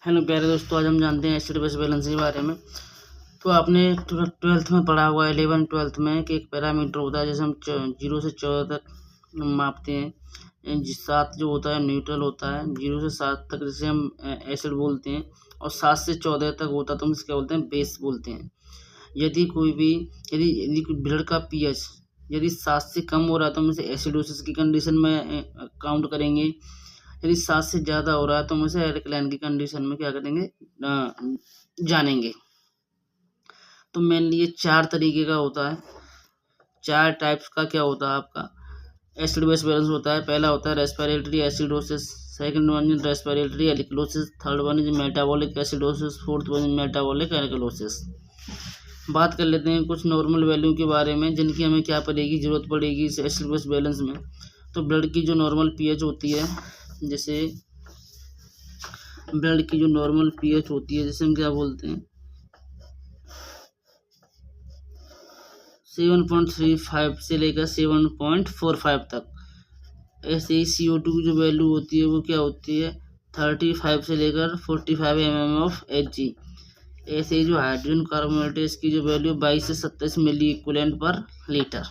Hello प्यारे दोस्तों, आज हम जानते हैं एसिड बेस बैलेंस के बारे में। तो आपने ट्वेल्थ में पढ़ा हुआ है, 11th-12th में, कि एक पैरामीटर होता है जैसे हम 0 से 14 तक मापते हैं। 7 जो होता है न्यूट्रल होता है, 0 से 7 तक जिसे हम एसिड बोलते हैं, और 7 से 14 तक होता है तो हम इसे क्या बोलते हैं, बेस बोलते हैं। यदि यदि ब्लड का पीएच यदि 7 से कम हो रहा है तो हम इसे एसिडोसिस की कंडीशन में काउंट करेंगे। यदि 7 से ज़्यादा हो रहा है तो हम इसे एल्कलाइन की कंडीशन में क्या करेंगे, जानेंगे। तो मेनली ये 4 तरीके का होता है, 4 टाइप्स का क्या होता है आपका एसिड बेस बैलेंस होता है। पहला होता है respiratory acidosis, second one is respiratory alkalosis, third one is metabolic acidosis, fourth one is metabolic alkalosis. बात कर लेते हैं कुछ नॉर्मल वैल्यू के बारे में जिनकी हमें क्या पड़ेगी, जरूरत पड़ेगी इस एसिड बेस बैलेंस में। तो ब्लड की जो नॉर्मल पीएच होती है, जैसे ब्लड की जो नॉर्मल पीएच होती है जैसे हम क्या बोलते हैं 7.35 से लेकर 7.45 तक। ऐसे ही CO2 की जो वैल्यू होती है वो क्या होती है 35 से लेकर 45 mm ऑफ Hg। ऐसे ही जो हाइड्रोजन कार्बोनेट है इसकी जो वैल्यू 22 से 27 मिली इक्विवेलेंट पर लीटर।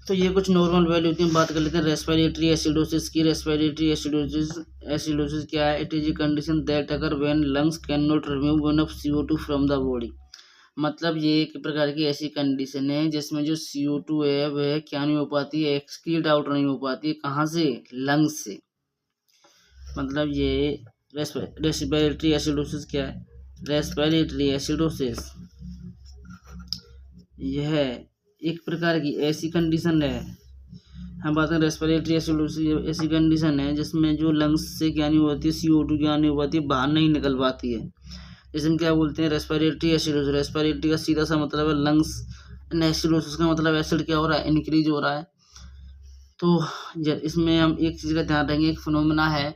तो ये कुछ नॉर्मल वैल्यू होती है। बात कर लेते हैं रेस्पिरेटरी एसिडोसिस की। रेस्पिरेटरी एसिडोसिस क्या है? It is a condition that अगर when lungs can not remove enough CO2 from the body. मतलब ये एक प्रकार की ऐसी कंडीशन है जिसमें जो CO2 है वह क्या नहीं हो पाती है, एक्सक्रीट आउट नहीं हो पाती है। कहाँ से? लंग्स से। मतलब ये रेस्पिरेटरी एसिडोसिस क्या है? रेस्पिरेटरी एसिडोसिस यह एक प्रकार की ऐसी कंडीशन है, हम बात करें रेस्पिरेटरी एसिडोसिस ऐसी कंडीशन है जिसमें जो लंग्स से क्या नहीं होती है, CO2 क्या नहीं हो पाती है, बाहर नहीं निकल पाती है। जैसे हम क्या बोलते हैं रेस्पिरेटरी एसिडोसिस। रेस्पिरेटरी का सीधा सा मतलब है लंग्स, एसिडोसिस का मतलब एसिड क्या हो रहा है, इंक्रीज हो रहा है। तो इसमें हम एक चीज़ का ध्यान रखेंगे, एक फिनोमेना है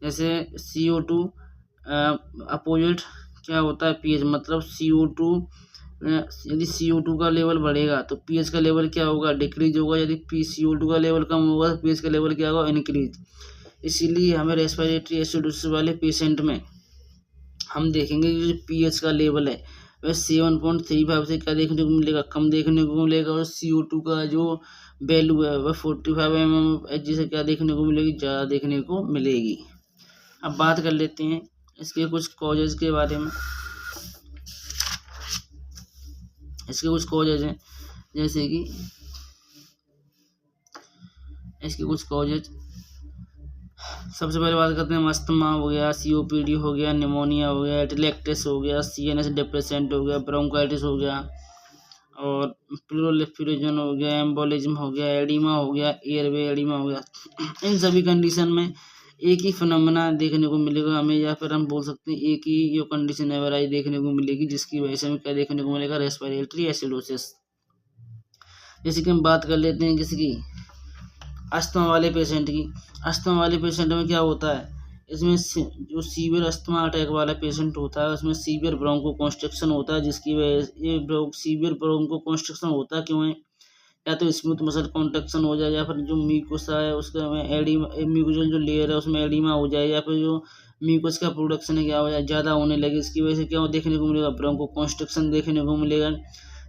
जैसे CO2 अपोजिट क्या होता है पीएच। मतलब CO2 यदि CO2 का लेवल बढ़ेगा तो पीएच का लेवल क्या होगा, डिक्रीज होगा। यदि CO2 का लेवल कम होगा तो पीएच का लेवल क्या होगा, इंक्रीज। इसीलिए हमें रेस्पिरेटरी एसिडोसिस वाले पेशेंट में हम देखेंगे कि जो पीएच का लेवल है वह 7.35 से क्या देखने को मिलेगा, कम देखने को मिलेगा। और CO2 का जो वैल्यू है वह 45 mm से क्या देखने को मिलेगी, ज़्यादा देखने को मिलेगी। अब बात कर लेते हैं इसके कुछ कॉजेज के बारे में। इसके कुछ कॉजेज हैं जैसे कि इसके कुछ कॉजेज, सबसे पहले बात करते हैं अस्थमा हो गया, COPD हो गया, निमोनिया हो गया, एटिलेक्टिस हो गया, CNS डिप्रेसेंट हो गया, ब्रोंकाइटिस हो गया, और प्लूरल एस्पिरेशन हो गया, एम्बोलिज्म हो गया, एडिमा हो गया, एयरवे एडिमा हो गया। इन सभी कंडीशन में एक ही फिनोमेना देखने को मिलेगा हमें, या फिर हम बोल सकते हैं एक ही जो कंडीशन एवराइज देखने को मिलेगी, जिसकी वजह से हमें क्या देखने को मिलेगा, रेस्पिरेटरी एसिडोसिस। जैसे कि हम बात कर लेते हैं किसकी, अस्थमा वाले पेशेंट की। अस्थमा वाले पेशेंट में क्या होता है, इसमें जो सीवियर अस्थमा अटैक वाला पेशेंट होता है उसमें सीवियर ब्रोंको कॉन्स्ट्रिक्शन होता है, जिसकी वजह से ये सीवियर ब्रोंको कॉन्स्ट्रिक्शन होता क्यों है, या तो स्मूथ मसल कॉन्ट्रैक्शन हो जाए, या फिर जो म्यूकोसा है उसका में एडिमा, म्यूकोजल जो लेयर है उसमें एडिमा हो जाए, या फिर जो म्यूकस का प्रोडक्शन है क्या हो जाए, ज़्यादा होने लगे। इसकी वजह से क्या देखने को मिलेगा, ब्रोंको कॉन्स्ट्रिक्शन देखने को मिलेगा।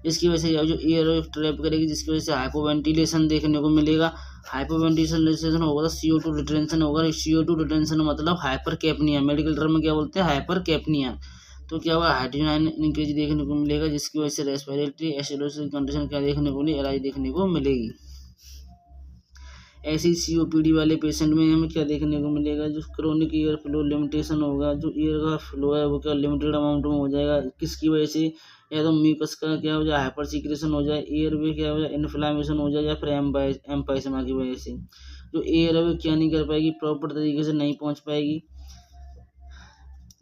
इसकी वजह से जो एयर ट्रैप करेगी, जिसकी वजह से हाइपोवेंटिलेशन देखने को मिलेगा। हाइपोवेंटिलेशन होगा तो CO2 रिटेंशन होगा। CO2 रिटेंशन मतलब हाइपर कैपनिया, मेडिकल टर्म में क्या बोलते हैं, हाइपर कैपनिया। तो क्या होगा, हाइड्रोजन इंक्रीज देखने को मिलेगा, जिसकी वजह से रेस्पिरेटरी एसिडोसिस कंडीशन क्या देखने को मिलेगी, एराइज देखने को मिलेगी। ऐसे ही COPD वाले पेशेंट में हमें क्या देखने को मिलेगा, जो क्रोनिक एयर फ्लो लिमिटेशन होगा, जो एयर का फ्लो है वो क्या लिमिटेड अमाउंट में हो जाएगा। किसकी वजह से, या तो म्यूकस का क्या हो जाए, हाइपर सीक्रेशन हो जाए, एयर में क्या हो जाए, इन्फ्लामेशन हो जाए, या फिर एम्पाइसमा की वजह से जो एयर है वो क्या नहीं कर पाएगी, प्रॉपर तरीके से नहीं पहुंच पाएगी।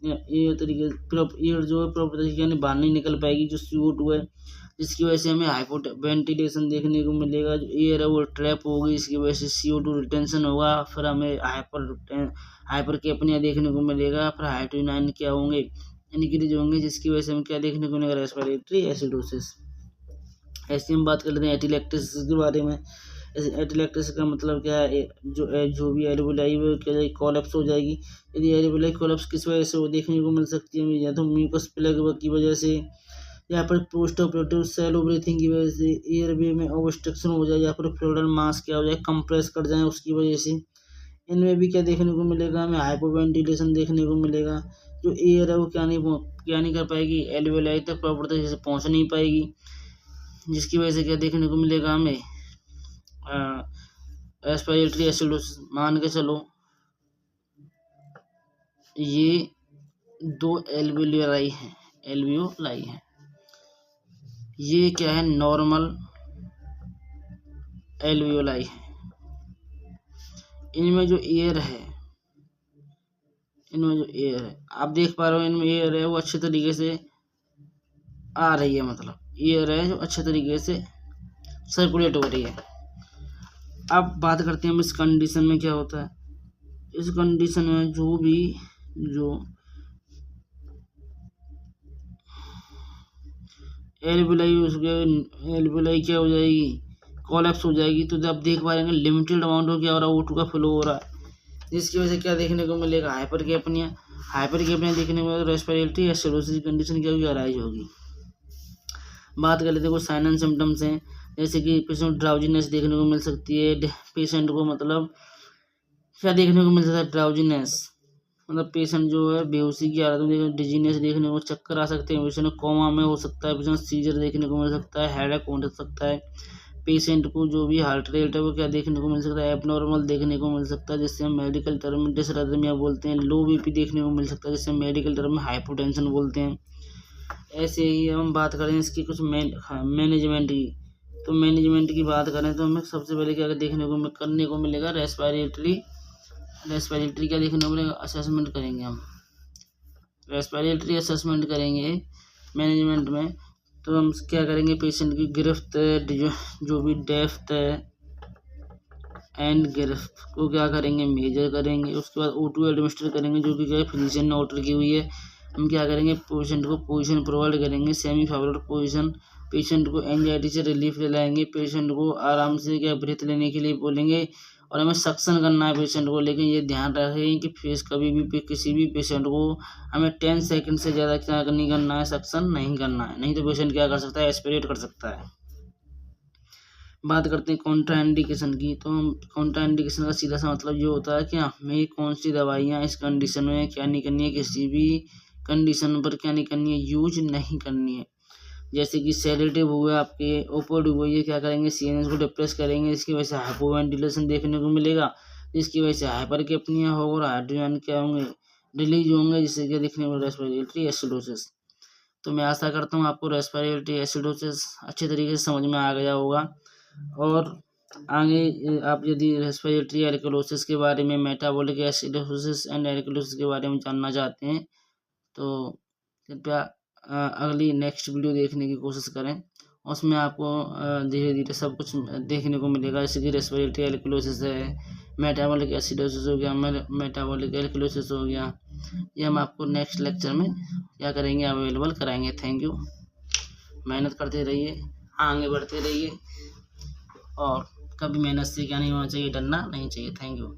एयर जो है प्रॉपर तरीके से बाहर नहीं निकल पाएगी, जो CO2 है, जिसकी वजह से हमें हाइपोवेंटिलेशन देखने को मिलेगा। जो एयर है वो ट्रैप होगी, इसकी वजह से CO2 रिटेंशन होगा, फिर हमें हाइपर कैपनिया देखने को मिलेगा, फिर हाइड्रोजन क्या होंगे, इंक्रीज होंगे, जिसकी वजह से हमें क्या देखने को मिलेगा, रेस्पिरेटरी एसिडोसिस। ऐसे हम बात कर लेते हैं एटिलेक्टिस के बारे में। एटेलेक्टेस का मतलब क्या है, जो भी एल्वियोलाई वो क्या कोलैप्स हो जाएगी। यदि एल्वियोलाई कोलैप्स किस वजह से वो देखने को मिल सकती है, या तो म्यूकस प्लग की वजह से, या फिर पोस्ट ऑपरेटिव सेलो ब्रीथिंग की वजह से एयरवे में ऑब्स्ट्रक्शन हो जाए, या फिर फ्लोरल मास क्या हो जाए, कंप्रेस कर जाए उसकी वजह से। इनमें भी क्या देखने को मिलेगा, हमें हाइपोवेंटिलेशन देखने को मिलेगा। जो एयर है वो क्या नहीं कर पाएगी, एल्वियोलाई तक प्रॉपर तरीके से पहुंच नहीं पाएगी, जिसकी वजह से क्या देखने को मिलेगा हमें रेस्पिरेटरी एसिडोसिस। मान के चलो ये 2 एल्वियोलाई हैं, ये क्या है, नॉर्मल एल्वियोलाई है। इनमें जो एयर है आप देख पा रहे हो, इनमें एयर है वो अच्छे तरीके से आ रही है, मतलब एयर है जो अच्छे तरीके से सर्कुलेट हो रही है। अब बात करते हैं हम इस कंडीशन में क्या होता है। इस कंडीशन में जो एल्वियोलाई क्या हो जाएगी, कोलैप्स हो जाएगी। तो जब देख पा रहे लिमिटेड अमाउंट हो क्या हो रहा है, O2 का फ्लो हो रहा है, जिसकी वजह से क्या देखने को मिलेगा, हाइपरकैपनिया देखने को मिलेगा। रेस्पिरेटरी एसिडोसिस कंडीशन क्या होगी, अराइज होगी। बात कर लेते हैं कुछ साइन एंड सिम्टम्स हैं, जैसे कि पेशेंट ड्राउजीनेस देखने को मिल सकती है। पेशेंट को मतलब क्या देखने को मिल सकता है, ड्राउजीनेस मतलब पेशेंट जो है बेहोशी की हालत में, डिजीनेस देखने को, चक्कर आ सकते हैं, पेशेंट कोमा में हो सकता है, पेशेंट सीजर देखने को मिल सकता है, हेडेक हो सकता है। पेशेंट को जो भी हार्ट रेट है वो क्या देखने को मिल सकता है, एबनॉर्मल देखने को मिल सकता है, जिससे हम मेडिकल टर्म में डिसरिथमिया बोलते हैं। लो बीपी देखने को मिल सकता है, जिससे मेडिकल टर्म में हाइपोटेंशन बोलते हैं। ऐसे ही हम बात करें इसकी कुछ मैनेजमेंट की, तो मैनेजमेंट की बात करें तो हमें सबसे पहले क्या करने को मिलेगा, रेस्पिरेटरी क्या देखने को मिलेगा, असेसमेंट करेंगे हम, रेस्पिरेटरी असेसमेंट करेंगे मैनेजमेंट में। तो हम क्या करेंगे, पेशेंट की गिरफ्त जो भी डेप्थ है एंड गिरफ्त को क्या करेंगे, मेजर करेंगे। उसके बाद O2 एडमिनिस्टर करेंगे, जो कि क्या है फिजिशियन ने ऑर्डर की हुई है। हम क्या करेंगे, पेशेंट को पोजीशन प्रोवाइड करेंगे, सेमी फेवरेट पोजीशन। पेशेंट को एंजाइटी से रिलीफ दिलाएंगे, पेशेंट को आराम से क्या ब्रीथ लेने के लिए बोलेंगे, और हमें सक्शन करना है पेशेंट को। लेकिन ये ध्यान रखें कि फेस कभी भी किसी भी पेशेंट को हमें 10 सेकंड से ज़्यादा क्या नहीं करना है, सक्शन नहीं करना है, नहीं तो पेशेंट क्या कर सकता है, एस्पिरेट कर सकता है। बात करते हैं कॉन्ट्राइंडिकेशन की, तो कॉन्ट्राइंडिकेशन का सीधा सा मतलब ये होता है कि हमें कौन सी दवाइयाँ इस कंडीशन में क्या नहीं करनी है, किसी भी कंडीशन पर क्या नहीं करनी है, यूज नहीं करनी है। जैसे कि सेडेटिव हुए आपके, ओपोडिव हुए, ये क्या करेंगे, सीएनएस को डिप्रेस करेंगे, इसकी वजह से हाइपोवेंटिलेशन देखने को मिलेगा, जिसकी वजह से हाइपरकैपनिया होगा और हाइड्रोजन क्या होंगे, रिलीज होंगे, जिससे क्या देखने को रेस्पिरेटरी एसिडोसिस। तो मैं आशा करता हूँ आपको रेस्पिरेटरी एसिडोसिस अच्छे तरीके से समझ में आ गया होगा। और आगे आप यदि रेस्पिरेटरी एल्कलोसिस के बारे में, मेटाबॉलिक एसिडोसिस एंड एल्कलोसिस के बारे में जानना चाहते हैं, तो कृपया अगली नेक्स्ट वीडियो देखने की कोशिश करें। उसमें आपको धीरे धीरे सब कुछ देखने को मिलेगा, जैसे कि रेस्पिरेटरी एल्कलोसिस है, मेटाबॉलिक एसिडोसिस हो गया, मेटाबॉलिक एल्कलोसिस हो गया। ये हम आपको नेक्स्ट लेक्चर में क्या करेंगे, अवेलेबल कराएंगे। Thank you. मेहनत करते रहिए, आगे बढ़ते रहिए, और कभी मेहनत से क्या नहीं होना चाहिए, डरना नहीं चाहिए। Thank you.